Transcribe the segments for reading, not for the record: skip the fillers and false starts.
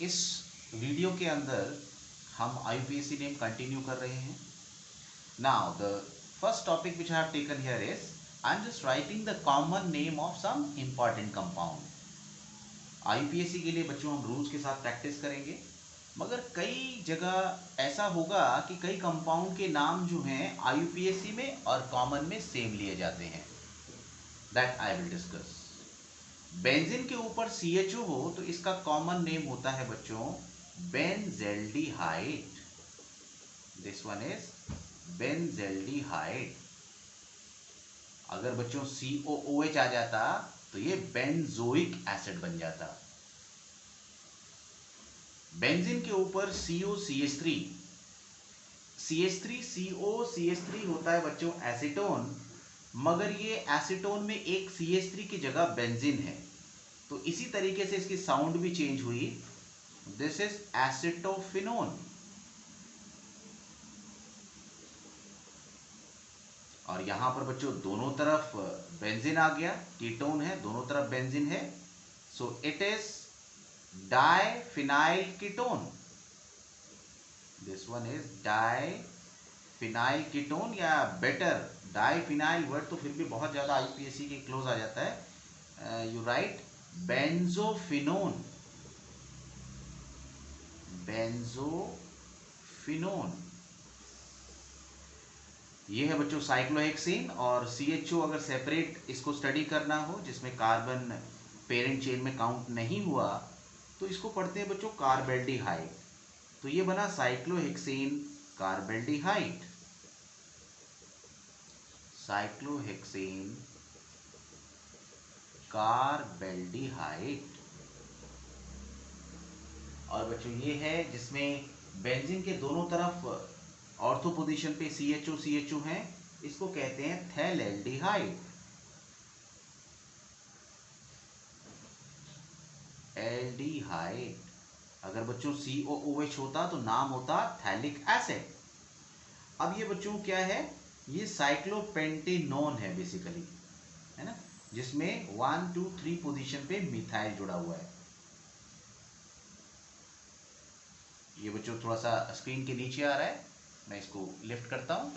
इस वीडियो के अंदर हम IUPAC नेम कंटिन्यू कर रहे हैं. Now the first topic which I have taken here is I am just writing the common name of some important compound. IUPAC के लिए बच्चों हम रूल्स के साथ प्रैक्टिस करेंगे, मगर कई जगह ऐसा होगा कि कई कंपाउंड के नाम जो हैं IUPAC में और कॉमन में सेम लिए जाते हैं. That I will discuss. Benzene के ऊपर CHO हो तो इसका कॉमन नेम होता है बच्चों benzaldehyde. This one is benzaldehyde. अगर बच्चों COOH आ जाता तो ये बेंजोइक एसिड बन जाता. बेंजीन के ऊपर COCH3 CH3 होता है बच्चों एसीटोन, मगर ये एसीटोन में एक CH3 की जगह बेंजीन है, तो इसी तरीके से इसकी साउंड भी चेंज हुई. This is acetophenone. और यहां पर बच्चों दोनों तरफ बेंजीन आ गया, कीटोन है, दोनों तरफ बेंजीन है, सो it is diphenyl ketone. This one is diphenyl ketone, या बेटर डाइफिनाइल वर्ड तो फिर भी बहुत ज्यादा IUPAC के क्लोज आ जाता है. You right benzophenone. बेंजोफिनोन ये है बच्चों साइक्लोहेक्सेन. और CHO अगर सेपरेट इसको स्टडी करना हो, जिसमें कार्बन पेरेंट चेन में काउंट नहीं हुआ, तो इसको पढ़ते हैं बच्चों कार्बेल्डिहाइड. तो ये बना साइक्लोहेक्सेन कार्बेल्डिहाइड. Cyclohexane carbaldehyde. और बच्चों ये है जिसमें बेंजीन के दोनों तरफ ऑर्थो पोजीशन पे CHO हैं, इसको कहते हैं थैलेल्डिहाइड. एल्डिहाइड. अगर बच्चों COOH होता तो नाम होता थैलिक एसिड. अब ये बच्चों क्या है, ये साइक्लोपेंटेनोन है बेसिकली, है ना, जिसमें 1 2 3 पोजीशन पे मिथाइल जुड़ा हुआ है. ये बच्चों थोड़ा सा स्क्रीन के नीचे आ रहा है, मैं इसको लिफ्ट करता हूं.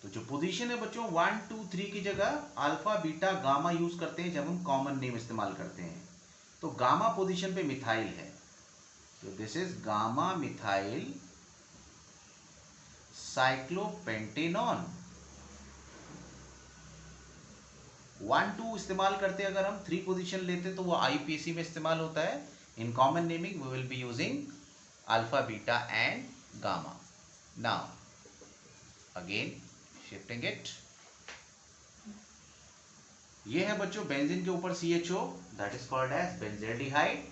तो जो पोजीशन है बच्चों 1 2 3 की जगह अल्फा बीटा गामा यूज करते हैं जब हम कॉमन नेम इस्तेमाल करते हैं. तो गामा पोजीशन पे मिथाइल है, तो this is gamma methyl cyclopentanone. 1 2 इस्तेमाल करते अगर हम 3 पोजीशन लेते तो वो IUPAC में इस्तेमाल होता है. इन common naming we will be using alpha beta and gamma. Now again shifting it. ये है बच्चों बेंजीन के ऊपर CHO, that is called as benzaldehyde.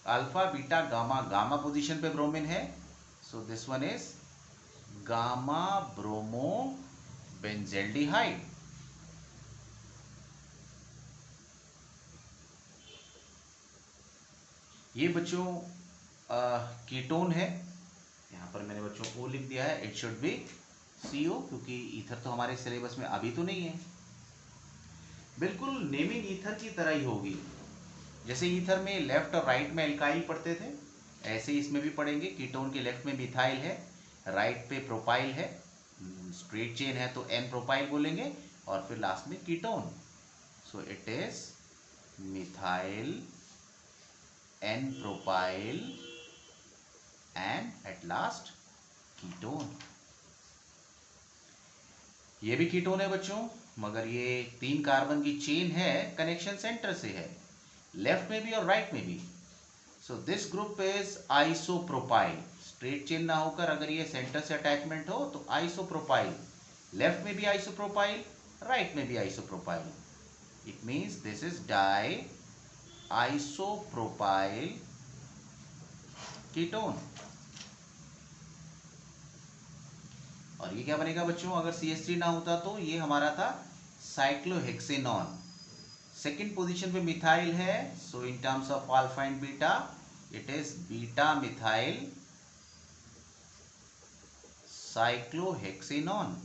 Alpha beta gamma, gamma position पे ब्रोमीन है, so this one is gamma bromo benzaldehyde. ये बच्चों ketone है. यहाँ पर मैंने बच्चों O लिख दिया है, इट शुड बी CO, क्योंकि ईथर तो हमारे सिलेबस में अभी तो नहीं है. बिल्कुल नेमिंग ईथर की तरह ही होगी. जैसे ईथर में लेफ्ट और राइट में एल्काइल पढ़ते थे, ऐसे इसमें भी पढ़ेंगे. कीटोन के लेफ्ट में मिथाइल है, राइट पे प्रोपाइल है, स्ट्रेट चेन है तो N प्रोपाइल बोलेंगे, और फिर लास्ट में ketone. So it is methyl N propyl and at last ketone. ये भी कीटोन है बच्चों, मगर ये 3 कार्बन की चेन है, कनेक्शन सेंटर से है, लेफ्ट में भी और राइट में भी. So this group is isopropyl. Straight chain ना होकर अगर ये सेंटर से अटैचमेंट हो तो आइसोप्रोपाइल. लेफ्ट में भी आइसोप्रोपाइल, राइट में भी isopropyl. It means this is di isopropyl ketone. और ये क्या बनेगा बच्चों, अगर CH3 ना होता तो ये हमारा था साइक्लोहेक्सेनॉन. सेकंड पोजीशन पे मिथाइल है, so in terms of alpha and beta it is beta methyl cyclohexanone.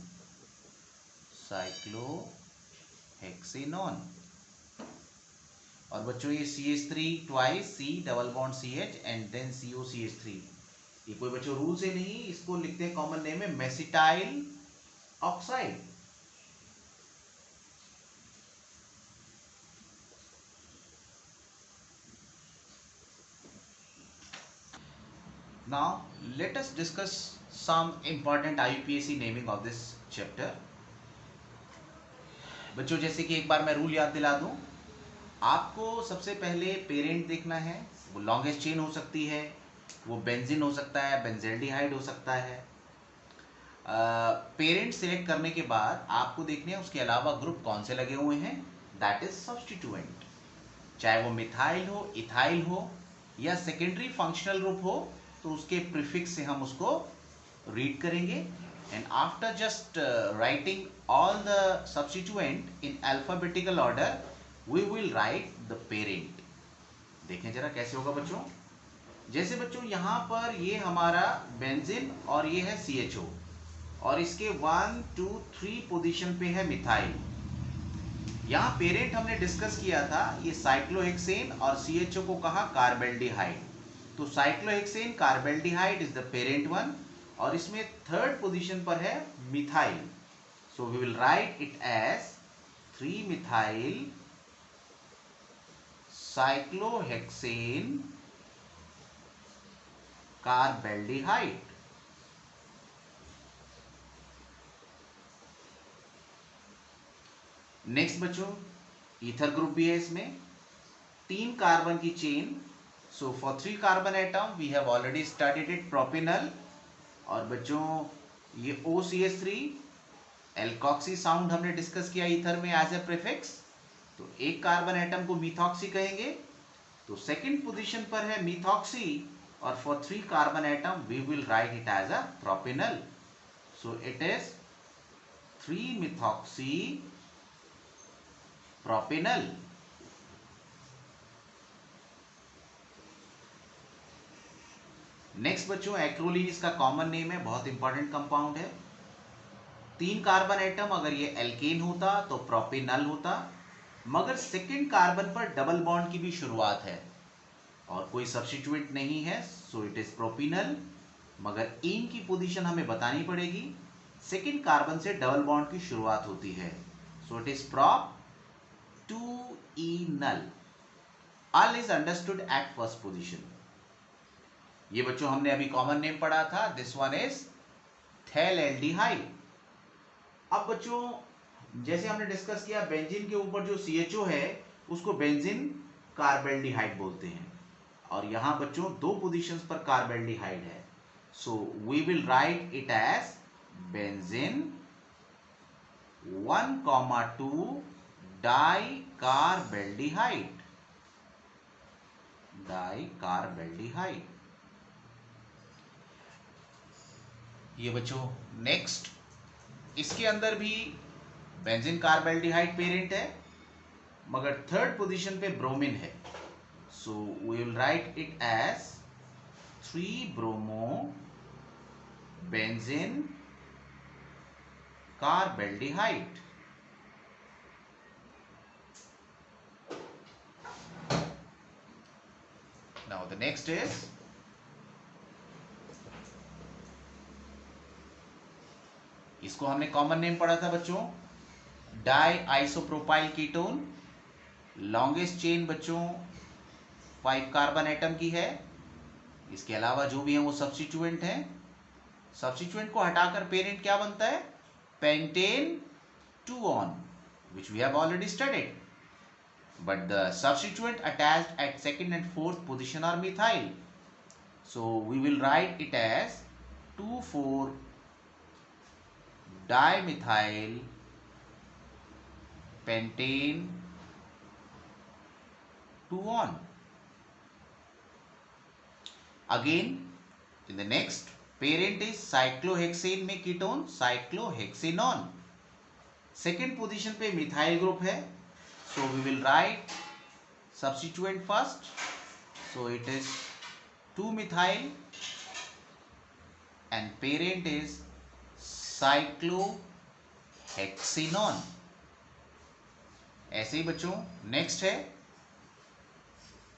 Cyclohexanone. और बच्चों ये CH3 twice C double bond CH and then COCH3, ये कोई बच्चों रूल से नहीं, इसको लिखते हैं कॉमन नेम है mesityl oxide. Now let us discuss some important IUPAC naming of this chapter. बच्चों जैसे कि एक बार मैं रूल याद दिला दूं, आपको सबसे पहले पेरेंट देखना है, वो लॉन्गेस्ट चेन हो सकती है, वो बेंजीन हो सकता है, बेंजेल्डिहाइड हो सकता है। पेरेंट सिलेक्ट करने के बाद आपको देखने हैं उसके अलावा ग्रुप कौन से लगे हुए हैं, दैट इज सब्स्टिट्यूएंट, चाहे वो मिथाइल हो, इथाइल हो या सेकेंडरी फंक्शनल ग्रुप हो, तो उसके प्रीफिक्स से हम उसको रीड करेंगे। And after just writing all the substituent in alphabetical order we will write the parent. देखें जरा कैसे होगा बच्चों। जैसे बच्चों यहाँ पर ये हमारा बेंजीन और ये है CHO, और इसके 1 2 3 पोजीशन पे है मिथाइल। यहाँ पेरेंट हमने डिस्कस किया था, ये साइक्लोहेक्सेन और CHO को कहा कार्बेल्डिहाइड, तो cyclohexane carbaldehyde is the parent one, और इसमें थर्ड पोजीशन पर है methyl, so we will write it as 3 methyl cyclohexane carbaldehyde. Next बच्चों ईथर ग्रुप भी है, इसमें 3 कार्बन की chain, so for 3 carbon atom we have already studied it propanal. और बच्चों ये OCH3 एल्कोक्सी साउंड हमने डिस्कस किया ईथर में एज ए प्रीफिक्स, तो एक कार्बन एटम को मिथॉक्सी कहेंगे, तो सेकंड पोजीशन पर है मिथॉक्सी, और for 3 carbon atom we will write it as a propanal, so it is 3 methoxy propanal. Next बच्चों एक्रोलीन इसका कॉमन नेम है, बहुत इंपॉर्टेंट कंपाउंड है। 3 कार्बन एटम अगर ये एल्केन होता तो प्रोपिनल होता, मगर सेकंड कार्बन पर डबल बॉन्ड की भी शुरुआत है और कोई सब्स्टिट्यूएंट नहीं है, सो इट इज प्रोपिनल। मगर इन की पोजीशन हमें बतानी पड़ेगी, सेकंड कार्बन से डबल बॉन्ड की शुरुआत होती है, सो it is prop 2-enal। All is understood at first position. ये बच्चों हमने अभी कॉमन नेम पढ़ा था, दिस वन इज थैलेल्डिहाइड। अब बच्चों जैसे हमने डिस्कस किया, बेंजीन के ऊपर जो CHO है उसको बेंजीन कार्बेल्डिहाइड बोलते हैं, और यहां बच्चों 2 पोजीशंस पर कार्बेल्डिहाइड है, so we will write it as benzene 1,2 dicarbaldehyde, dicarbaldehyde. ये बच्चों नेक्स्ट इसके अंदर भी बेंजीन कार्बेल्डिहाइड पेरेंट है, मगर थर्ड पोजीशन पे ब्रोमीन है, so we will write it as 3 bromo benzene carbaldehyde. Now the next is इसको हमने कॉमन नेम पढ़ा था बच्चों, di isopropyl ketone. Longest chain बच्चों 5 कार्बन एटम की है, इसके अलावा जो भी है वो सब्स्टिट्यूएंट है। सब्स्टिट्यूएंट को हटाकर पेरेंट क्या बनता है, pentane 2-on, which we have already studied, but the substituent attached at second and fourth position are methyl, so we will write it as 2,4 dimethyl pentane 2-on. Again in the next parent is cyclohexane में ketone cyclohexanone, second position पे methyl group है, so we will write substituent first, so it is 2-methyl and parent is cyclohexanone। ऐसे ही बच्चों next है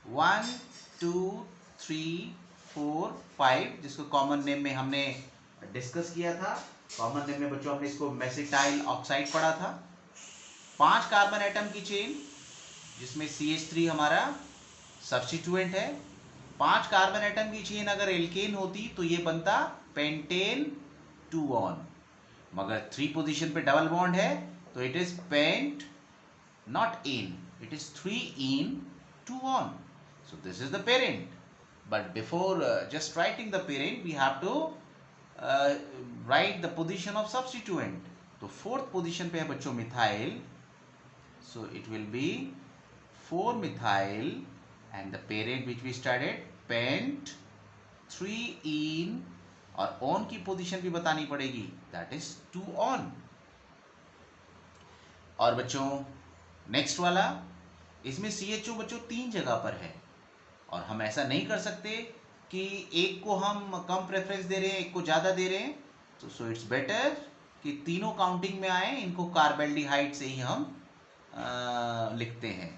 1 2 3 4 5, जिसको common name में हमने discuss किया था। कॉमन नेम में बच्चों हमने इसको मेसिटाइल ऑक्साइड पढ़ा था। 5 कार्बन एटम की चेन जिसमें CH3 हमारा सब्स्टिट्यूएंट है। 5 कार्बन एटम की चेन अगर एल्केन होती तो ये बनता पेंटेन 2 ऑन, मगर 3 पोजीशन पे डबल बॉन्ड है तो it is pent not in, it is 3 in 2 on. So this is the parent, but before just writing the parent we have to write the position of substituent. तो fourth position पे है बच्चों methyl, so it will be 4 methyl and the parent which we studied pent 3 in, और on की position भी बतानी पड़ेगी, that is 2 on. और बच्चों नेक्स्ट वाला, इसमें CHO बच्चों 3 जगह पर है और हम ऐसा नहीं कर सकते कि एक को हम कम प्रेफरेंस दे रहे हैं एक को ज़्यादा दे रहे हैं, तो सो इट्स बेटर कि तीनों काउंटिंग में आए। इनको कार्बेल्डिहाइड से ही हम लिखते हैं।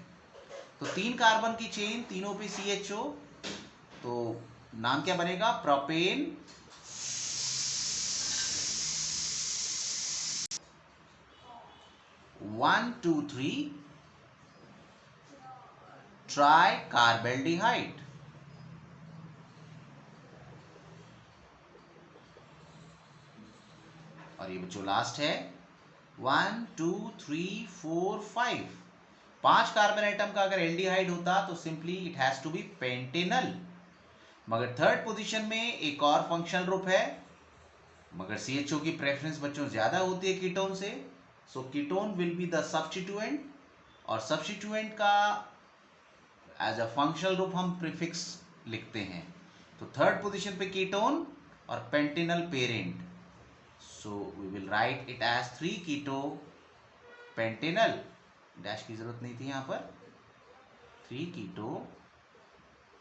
तो 3 कार्बन की चेन, तीनों पे CHO, तो नाम क्या बनेगा? Propane 1 2 3 try carbaldehyde. और ये बच्चों लास्ट है 1 2 3 4 5। 5 कार्बन एटम का अगर एल्डिहाइड होता तो simply it has to be pentanal, मगर थर्ड पोजीशन में एक और फंक्शनल ग्रुप है, मगर CHO की प्रेफरेंस बच्चों ज्यादा होती है कीटोन से, so ketone will be the substituent, और सब्स्टिट्यूएंट का एज अ फंक्शनल ग्रुप हम प्रीफिक्स लिखते हैं। तो थर्ड पोजीशन पे कीटोन और pentanal parent, so we will write it as 3 keto pentanal, dash की जरूरत नहीं थी यहाँ पर, 3 keto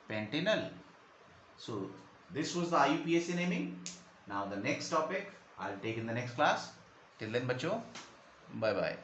pentanal. So this was the IUPAC naming. Now the next topic I will take in the next class. Till then बच्चों, bye bye.